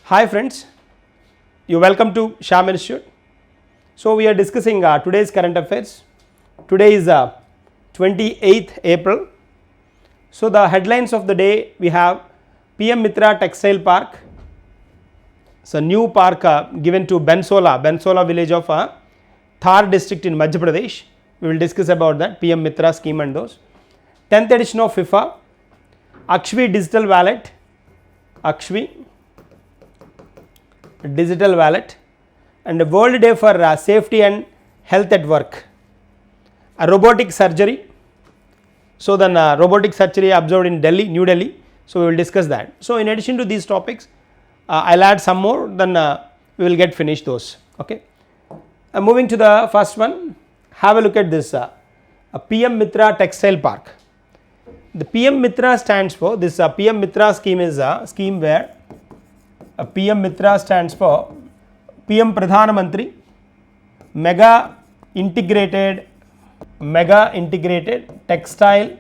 Hi friends, you welcome to Shyam Institute. So we are discussing today's current affairs. Today is 28th April. So the headlines of the day, we have PM Mitra Textile Park. It's a new park given to Bensola village of Thar district in Madhya Pradesh. We will discuss about that PM Mitra scheme and those. 10th edition of FIFA, Akshvi digital wallet, digital wallet, and a World Day for Safety and Health at Work. A robotic surgery. So then robotic surgery observed in Delhi, New Delhi. So we will discuss that. So in addition to these topics, I'll add some more, then we will get finished those. Okay. Moving to the first one, have a look at this PM Mitra Textile Park. The PM Mitra stands for, this PM Mitra scheme is a scheme where PM Mitra stands for PM Pradhana Mantri Mega Integrated Textile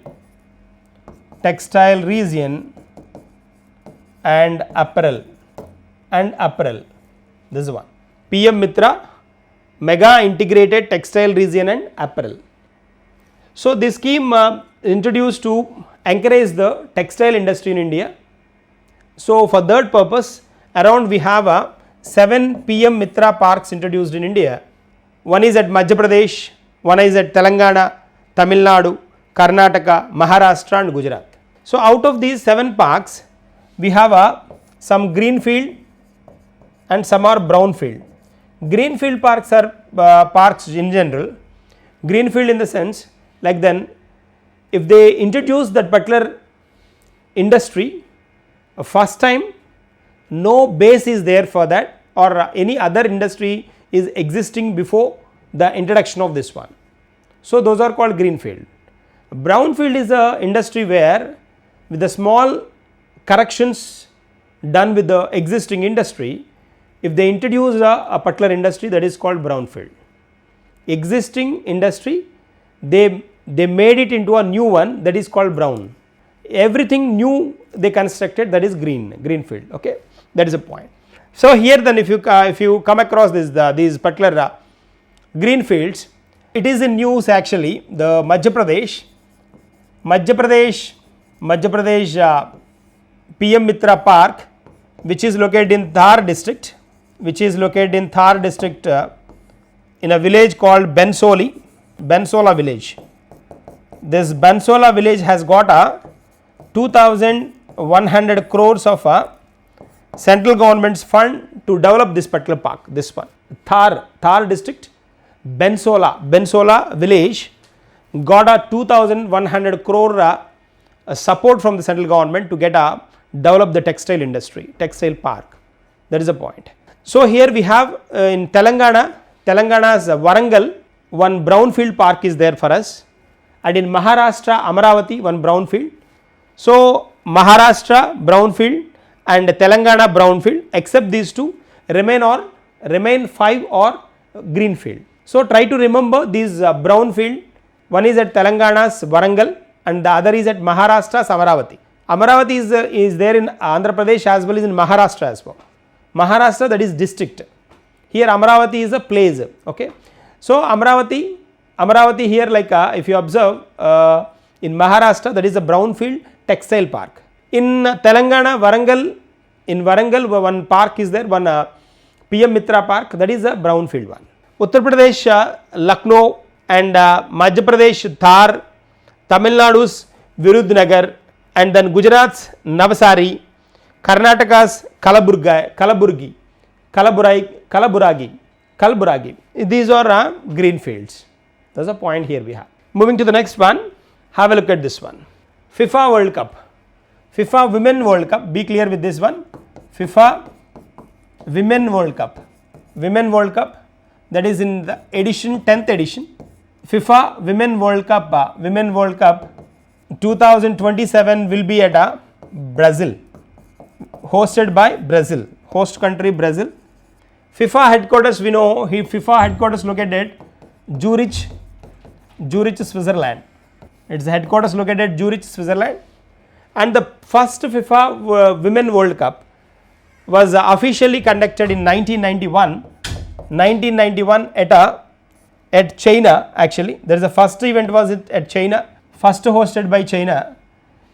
Region and Apparel. This is one. PM Mitra Mega Integrated Textile Region and Apparel. So this scheme introduced to encourage the textile industry in India. So for that purpose, around we have 7 PM Mitra parks introduced in India. One is at Madhya Pradesh, one is at Telangana, Tamil Nadu, Karnataka, Maharashtra and Gujarat. So out of these 7 parks, we have some greenfield and some are brownfield. Greenfield parks are parks in general. Greenfield in the sense, like then if they introduce that particular industry first time, no base is there for that, or any other industry is existing before the introduction of this one. So those are called greenfield. Brownfield is a industry where with the small corrections done with the existing industry, if they introduce a particular industry, that is called brownfield. Existing industry, they made it into a new one, that is called brown. Everything new they constructed, that is greenfield. Okay, that is a point. So here then if you come across these particular green fields, it is in news actually. The Madhya Pradesh PM Mitra Park, which is located in Thar district, in a village called Bensola village. This Bensola village has got a 2,100 crores of central government's fund to develop this particular park. This one, Thar district, Bensola village got a 2,100 crore support from the central government to develop the textile industry, textile park. That is a point. So here we have in Telangana's Warangal, one brownfield park is there for us, and in Maharashtra Amaravati, one brownfield. So Maharashtra brownfield and Telangana brownfield, except these two remain 5 or greenfield. So try to remember these brownfield. One is at Telangana's Warangal and the other is at Maharashtra's Amaravati. Amaravati is there in Andhra Pradesh as well as in Maharashtra as well. Maharashtra, that is district. Here Amaravati is a place. Okay. So Amaravati here, like if you observe in Maharashtra, that is a brownfield textile park. In Telangana, Warangal one park is there, one PM Mitra Park, that is a brownfield one. Uttar Pradesh Lucknow and Madhya Pradesh Thar, Tamil Nadu's Virudhunagar, and then Gujarat's Navsari, Karnataka's Kalaburagi. These are green fields. That's a point here we have. Moving to the next one, have a look at this one. FIFA World Cup. FIFA Women World Cup, be clear with this one. FIFA Women World Cup, that is in the 10th edition. FIFA Women World Cup 2027 will be at Brazil, hosted by Brazil, host country Brazil. FIFA headquarters, we know FIFA headquarters located Zurich, Switzerland. Its headquarters located at Zurich, Switzerland. And the first FIFA Women World Cup was officially conducted in 1991 at China. Actually, there is the first event was at China, first hosted by China,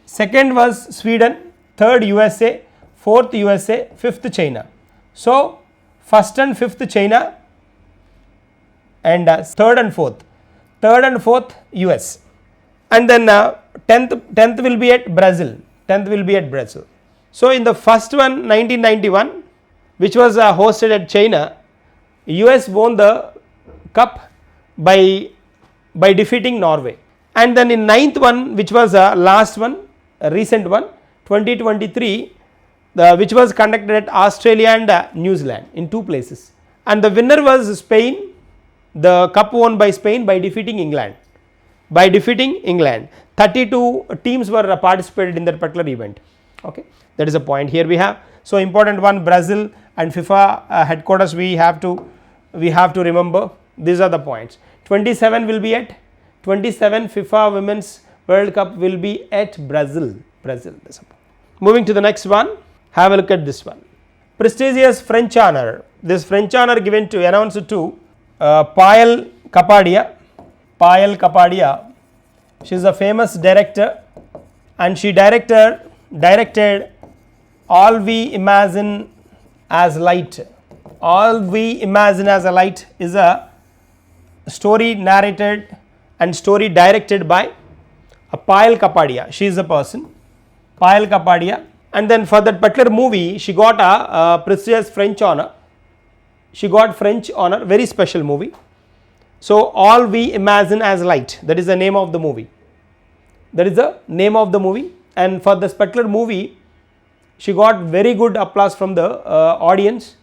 second was Sweden, third USA, fourth USA, fifth China. So first and fifth China, and third and fourth US, and then 10th will be at Brazil. So in the first one 1991, which was hosted at China, US won the cup by defeating Norway. And then in ninth one, which was last one, a recent one, 2023, which was conducted at Australia and New Zealand in two places, and the winner was Spain. The cup won by Spain by defeating England. 32 teams were participated in that particular event. Okay, that is a point here we have. So important one, Brazil and FIFA headquarters we have to remember. These are the points. 27 will be at 27 FIFA Women's World Cup will be at Brazil. Moving to the next one, have a look at this one. Prestigious French honor. This French honor announced to Payal Kapadia. She is a famous director, and she directed All We Imagine as Light. All We Imagine as a Light is a story narrated and story directed by Payal Kapadia. She is a person, Payal Kapadia, and then for that particular movie she got a prestigious French honor. She got French honor, very special movie. So All We Imagine as Light, that is the name of the movie. And for this particular movie she got very good applause from the audience,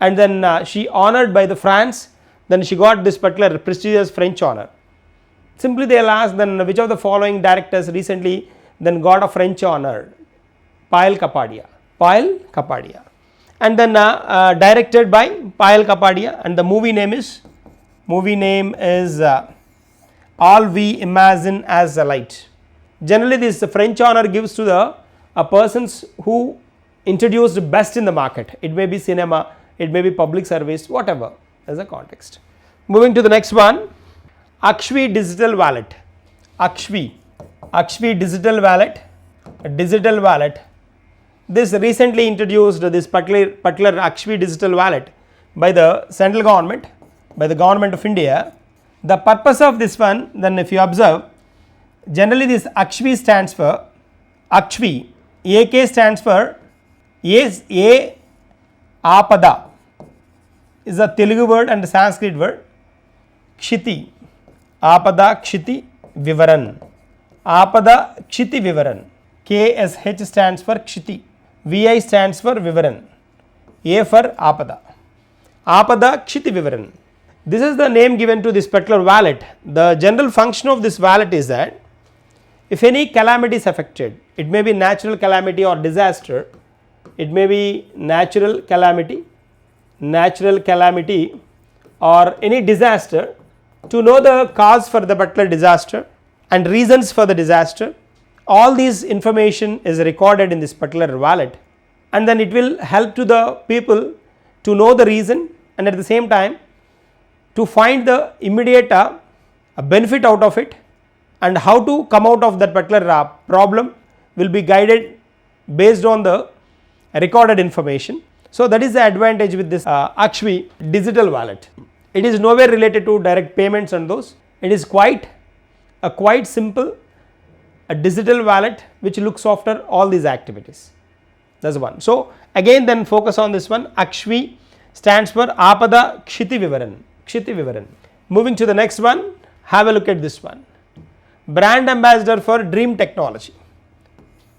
and then she honored by the France. Then she got this particular prestigious French honor. Simply they will ask, then which of the following directors recently then got a French honor? Payal Kapadia, and then directed by Payal Kapadia, and the movie name is All We Imagine as a Light. Generally this French honor gives to the persons who introduced best in the market. It may be cinema, it may be public service, whatever as a context. Moving to the next one, Akshvi Digital Wallet. Akshvi Digital Wallet. This recently introduced this particular Akshvi Digital Wallet by the central government, by the government of India. The purpose of this one, then if you observe, generally this Akshvi stands for Akshvi. AK stands for Apada is a Telugu word and a Sanskrit word. Kshiti, Apada Kshiti Vivaran. KSH stands for Kshiti. VI stands for Vivaran. A for Apada Kshiti Vivaran. This is the name given to this particular wallet. The general function of this wallet is that if any calamity is affected, it may be natural calamity or disaster, it may be natural calamity or any disaster, to know the cause for the particular disaster and reasons for the disaster, all these information is recorded in this particular wallet, and then it will help to the people to know the reason, and at the same time to find the immediate benefit out of it, and how to come out of that particular problem will be guided based on the recorded information. So that is the advantage with this Akshvi Digital Wallet. It is nowhere related to direct payments and those. It is quite simple, a digital wallet which looks after all these activities. That's one. So again then focus on this one. Akshvi stands for Apada Kshiti Vivaran. Moving to the next one, have a look at this one. Brand ambassador for Dream Technology.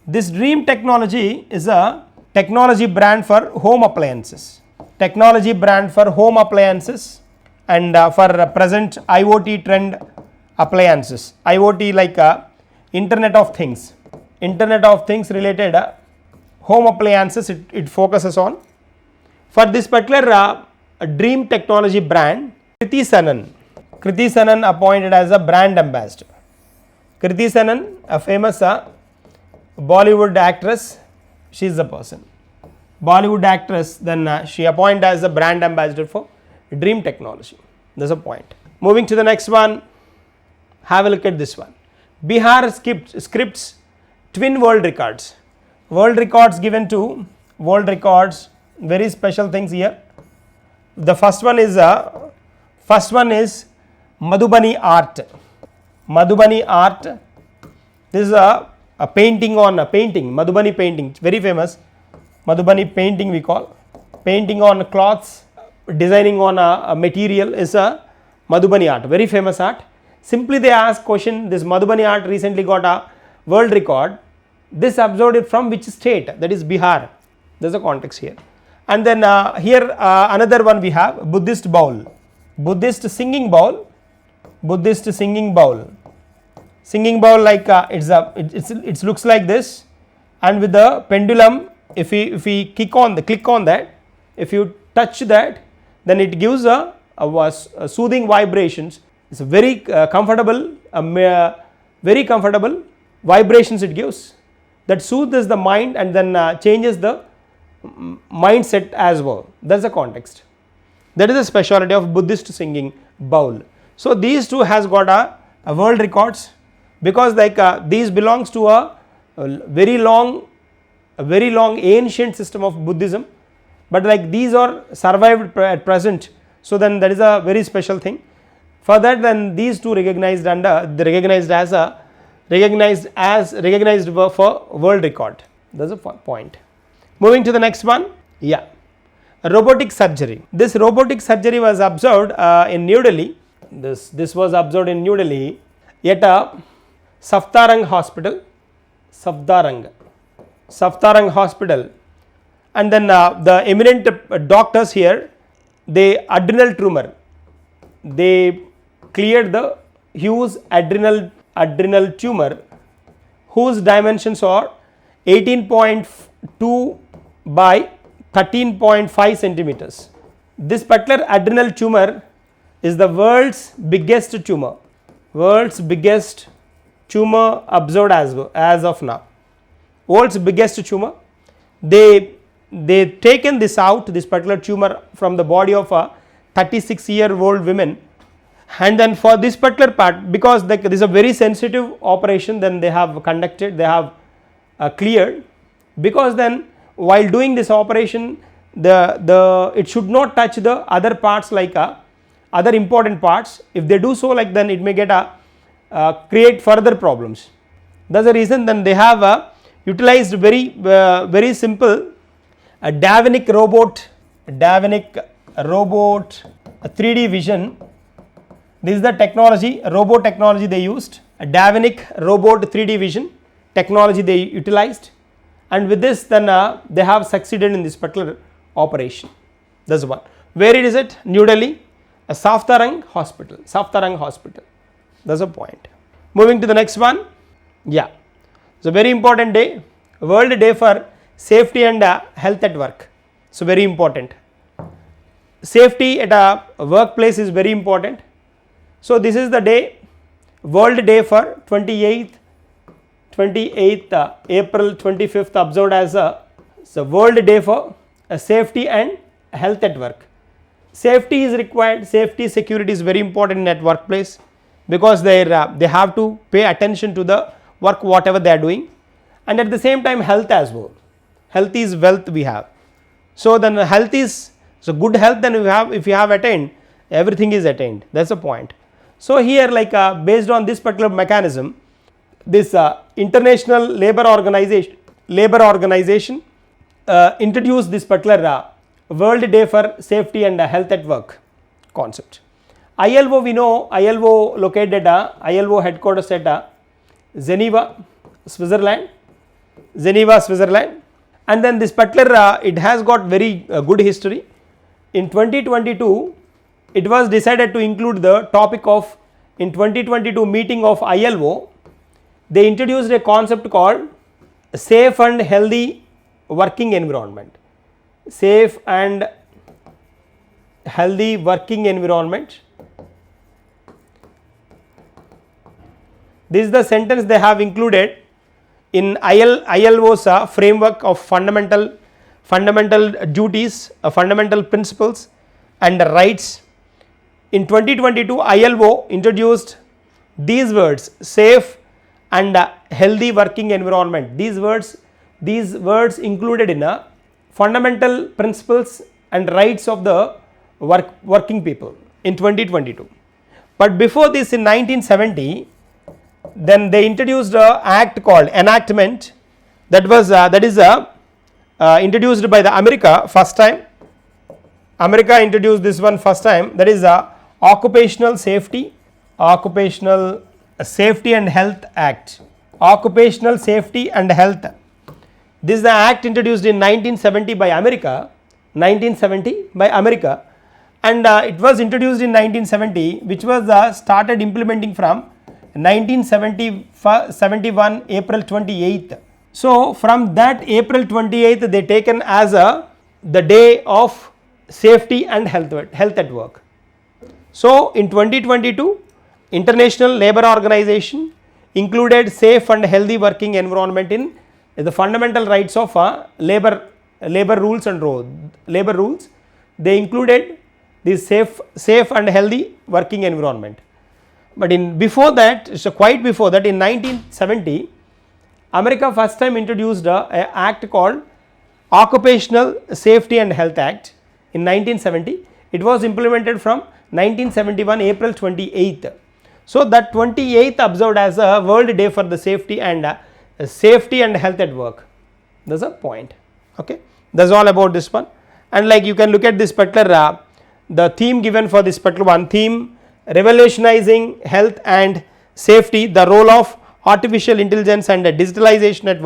This Dream Technology is a technology brand for home appliances. And for present IoT trend appliances. IoT like Internet of Things related home appliances it focuses on. For this particular Dream Technology brand, Kriti Sanan appointed as a brand ambassador. Kriti Sanan, a famous Bollywood actress, she is the person. Bollywood actress, then she appointed as a brand ambassador for Dream Technology. That's a point. Moving to the next one, have a look at this one. Bihar scripts twin world records. World records given to world records, very special things here. The first one is Madhubani art. Madhubani art. This is a painting on a painting, Madhubani painting, very famous. Madhubani painting we call. Painting on cloths, designing on a material is a Madhubani art, very famous art. Simply they ask question, this Madhubani art recently got a world record. This observed it from which state? That is Bihar. There is a context here. And then here another one we have Buddhist bowl. Buddhist singing bowl. Buddhist singing bowl. Singing bowl like it looks like this, and with the pendulum, if we click on that, if you touch that, then it gives a soothing vibrations. It's a very comfortable vibrations it gives that soothes the mind and then changes the mindset as well. That's the context. That is the speciality of Buddhist singing bowl. So these two has got a world records, because like these belongs to a very long ancient system of Buddhism, but like these are survived at present. So then that is a very special thing. For that, then these two recognized for world record. That's a point. Moving to the next one, yeah, robotic surgery. This robotic surgery was observed in New Delhi. This was observed in New Delhi at a Safdarjung hospital. Safdarjung hospital, and then the eminent doctors here, they adrenal tumor, they cleared the huge adrenal tumor whose dimensions are 18.2 by 13.5 centimeters. This particular adrenal tumor is the world's biggest tumor observed as of now. World's biggest tumor. They taken this particular tumor from the body of a 36-year-old woman, and then for this particular part, because this is a very sensitive operation, then they have conducted, they have cleared, because then while doing this operation, it should not touch the other parts like other important parts. If they do so, like then it may get create further problems. That's the reason then they have utilized very simple a Davinic robot 3D vision. This is the technology, robot technology they used, a Davinic robot 3D vision technology they utilized, and with this then they have succeeded in this particular operation. That's one. Where it is it? New Delhi, a Safdarjung hospital. That's a point. Moving to the next one, yeah, it's a very important day, World Day for Safety and Health at Work. So very important. Safety at a workplace is very important. So this is the day, World Day for 28th April 25th observed as a World Day for Safety and Health at Work. Safety is required, safety security is very important at workplace, because they have to pay attention to the work whatever they are doing, and at the same time health as well. Health is wealth we have. So then health is, so good health then we have, if you have attained, everything is attained. That's the point. So here like based on this particular mechanism, this International Labour Organization introduced this particular World Day for Safety and Health at Work concept. ILO, we know ILO located ILO headquarters at Geneva, Switzerland, and then this particular it has got very good history. In 2022, it was decided to include the topic of, in 2022 meeting of ILO, they introduced a concept called safe and healthy working environment. Safe and healthy working environment. This is the sentence they have included in ILO's framework of fundamental fundamental duties, fundamental principles and rights. In 2022, ILO introduced these words, safe and healthy working environment. These words included in a fundamental principles and rights of the working people in 2022. But before this, in 1970, then they introduced a act called enactment, that is introduced by the America first time. America introduced this one first time, that is Occupational Safety and Health Act. Occupational Safety and Health. This is the act introduced in 1970 by America, and it was introduced in 1970, which was started implementing from 1971 April 28th. So from that April 28th, they taken as the day of safety and health at work. So in 2022, International Labour Organization included safe and healthy working environment in the fundamental rights of labor rules. They included this safe and healthy working environment. But before that, quite before that, in 1970, America first time introduced an act called Occupational Safety and Health Act in 1970. It was implemented from 1971 April 28th. So that 28th observed as a World Day for the safety and health at work. That's a point. Okay, that's all about this one. And like you can look at this particular the theme given for this particular one, theme revolutionizing health and safety, the role of artificial intelligence and digitalization at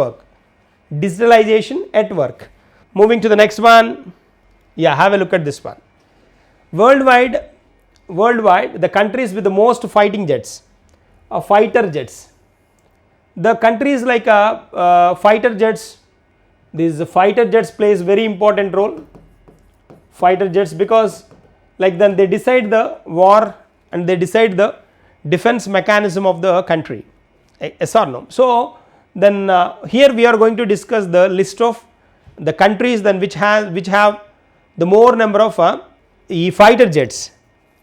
work. Moving to the next one, have a look at this one. Worldwide, the countries with the most fighter jets. The countries like fighter jets, these fighter jets plays very important role. Fighter jets, because like then they decide the war and they decide the defense mechanism of the country. Yes or no? So then here we are going to discuss the list of the countries then which have the more number of fighter jets.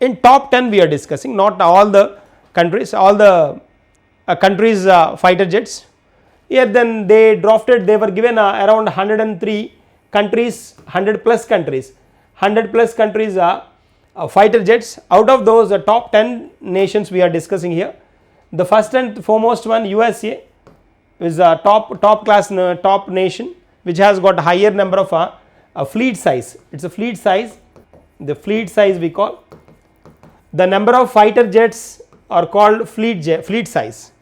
In top 10 we are discussing, not all the countries, countries fighter jets. Here then they were given around 103 countries, 100 plus countries fighter jets. Out of those, the top 10 nations we are discussing here. The first and foremost one, USA, is a top nation which has got higher number of fleet size. It's a fleet size. The fleet size we call. The number of fighter jets are called fleet size.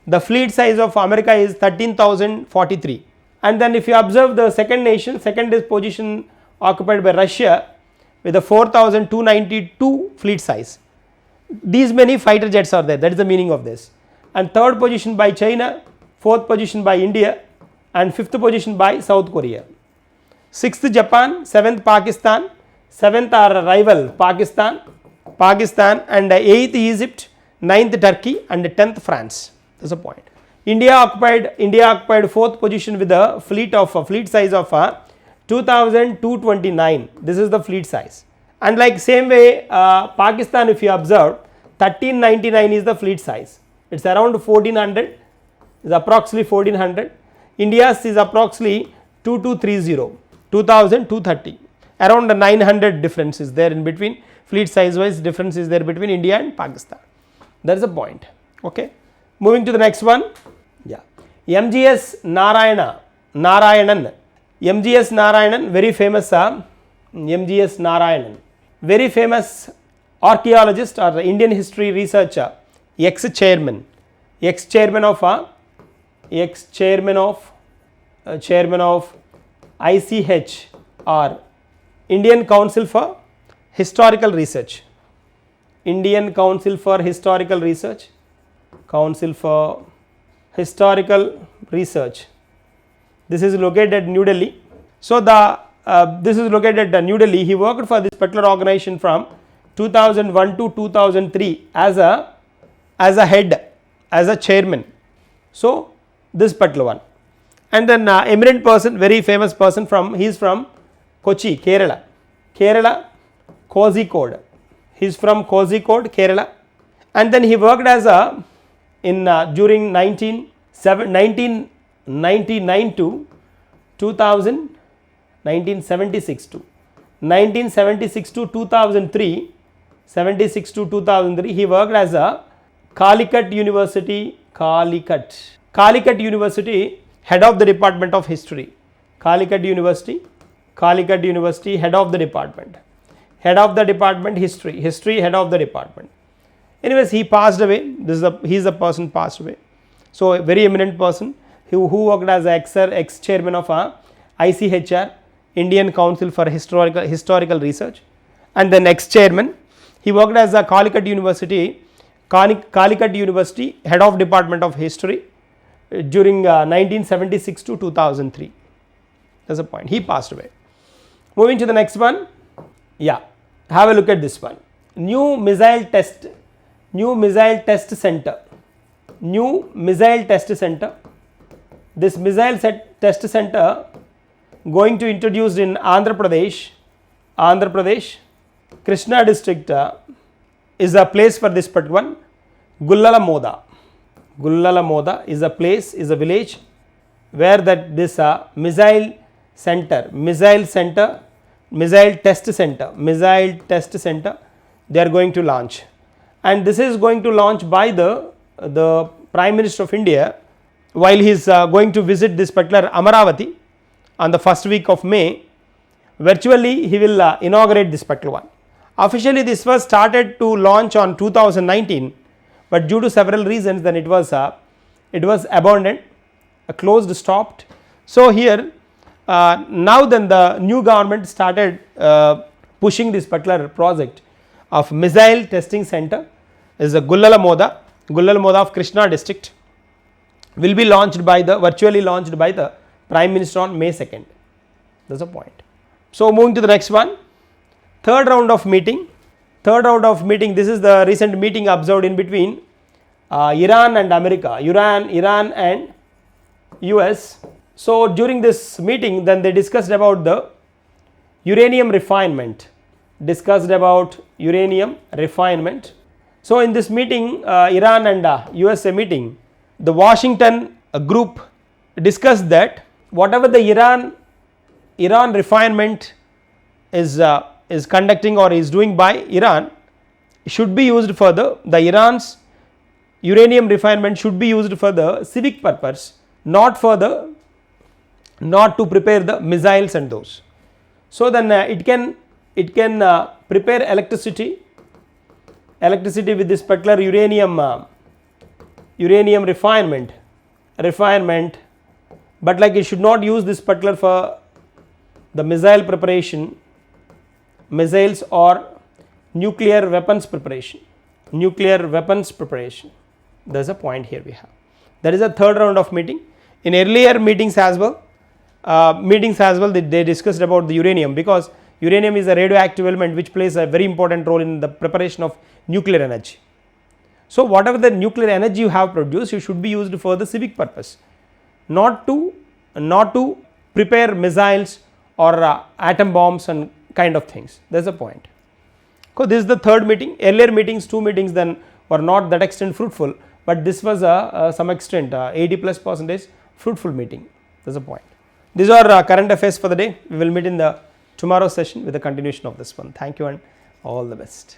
The fleet size of America is 13,043. And then if you observe the second nation, second is position occupied by Russia with a 4,292 fleet size. These many fighter jets are there, that is the meaning of this. And third position by China, fourth position by India, and fifth position by South Korea. Sixth Japan, seventh Pakistan, seventh our rival Pakistan, and eighth Egypt, ninth Turkey, and 10th France. That's a point. India occupied fourth position with a fleet size of 2,229. This is the fleet size. And like same way, Pakistan, if you observe, 1399 is the fleet size. It's around 1400. Is approximately 1400. India's is approximately 2230. Around 900 difference is there in between. Fleet size wise difference is there between India and Pakistan. That is a point. Okay. Moving to the next one. MGS Narayanan, very famous MGS Narayanan, very famous archaeologist or Indian history researcher, ex-chairman of ICH or Indian Council for Historical Research. This is located at New Delhi. So this is located at New Delhi. He worked for this particular organization from 2001 to 2003 as a head, as a chairman. So this particular one. And then eminent person, very famous person he is from Kochi, Kerala, Kozhikode. He is from Kozhikode, Kerala, and then he worked as during 1999 to 2000, 1976 to 2003, 76 to 2003, he worked as a Calicut University, head of the Department of History. Calicut University, head of the department, history, head of the department. Anyways, he passed away. He is a person passed away. So a very eminent person who worked as ex-chairman of ICHR, Indian Council for Historical Research, and then ex-chairman. He worked as a Calicut University, head of Department of History during 1976 to 2003. That's a point. He passed away. Moving to the next one. Yeah, have a look at this one. New missile test center. This missile test center going to introduced in Andhra Pradesh, Krishna district is a place for this particular one. Gullala Moda is a place, is a village where this missile test center they are going to launch, and this is going to launch by the Prime Minister of India while he is going to visit this particular Amaravati on the first week of May. Virtually he will inaugurate this particular one. Officially this was started to launch on 2019, but due to several reasons then it was abandoned, closed, stopped. So here now then the new government started pushing this particular project of missile testing center. Is a Gullala Moda of Krishna district, will be virtually launched by the Prime Minister on May 2nd. That's a point. So moving to the next one, third round of meeting. This is the recent meeting observed in between Iran and America, Iran and US. So during this meeting then they discussed about the uranium refinement. So in this meeting, Iran and USA meeting, the Washington group discussed that whatever the Iran refinement is conducting or is doing by Iran should be used for the Iran's uranium refinement should be used for the civic purpose, not to prepare the missiles and those. So then it can prepare electricity with this particular uranium refinement, but like it should not use this particular for the missile preparation, missiles or nuclear weapons preparation. There is a point here we have. That is a third round of meeting. In earlier meetings as well they discussed about the uranium, because uranium is a radioactive element which plays a very important role in the preparation of nuclear energy. So whatever the nuclear energy you have produced, you should be used for the civic purpose, not to prepare missiles or atom bombs and kind of things. There is a point. So this is the third meeting. Earlier meetings, two meetings then were not that extent fruitful, but this was some extent 80+% fruitful meeting. There is a point. These are current affairs for the day. We will meet in the tomorrow's session with the continuation of this one. Thank you and all the best.